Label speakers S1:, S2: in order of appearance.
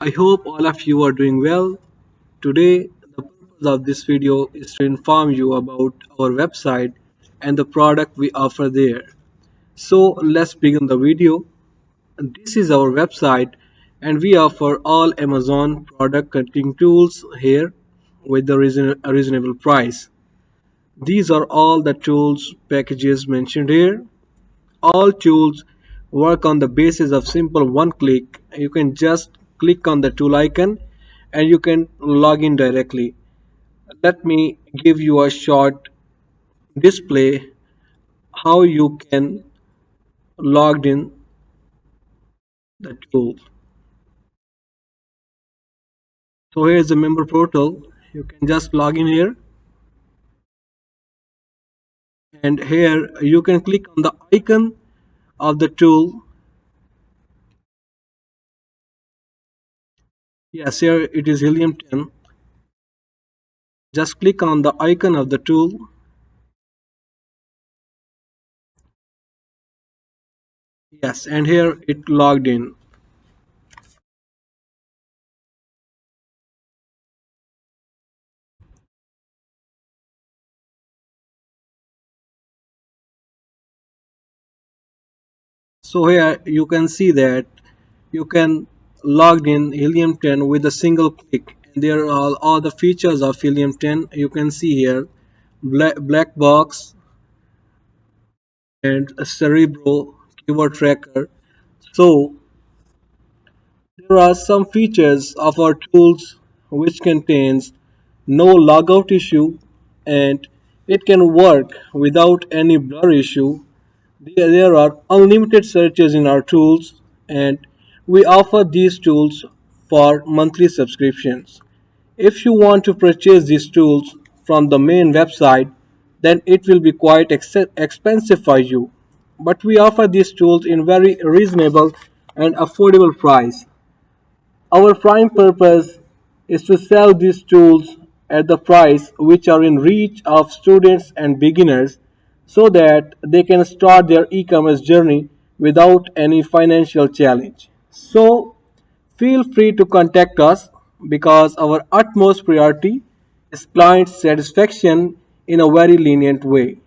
S1: I hope all of you are doing well. Today, the purpose of this video is to inform you about our website and the product we offer there. So, let's begin the video. This is our website, and we offer all Amazon product cutting tools here with a reasonable price. These are all the tools packages mentioned here. All tools work on the basis of simple one click. You can just click on the tool icon and you can log in directly. Let me give you a short display how you can log in the tool. So here is the member portal. You can just log in here, and here you can click on the icon of the tool. Yes, here it is helium 10. Just click on the icon of the tool. Yes, and here it logged in. So here you can see that you can log in helium 10 with a single click. There are all the features of helium 10. You can see here black box and a cerebro keyword tracker. So there are some features of our tools which contains no logout issue, and it can work without any blur issue. There are unlimited searches in our tools, and we offer these tools for monthly subscriptions. If you want to purchase these tools from the main website, then it will be quite expensive for you. But we offer these tools in very reasonable and affordable price. Our prime purpose is to sell these tools at the price which are in reach of students and beginners so that they can start their e-commerce journey without any financial challenge. So feel free to contact us because our utmost priority is client satisfaction in a very lenient way.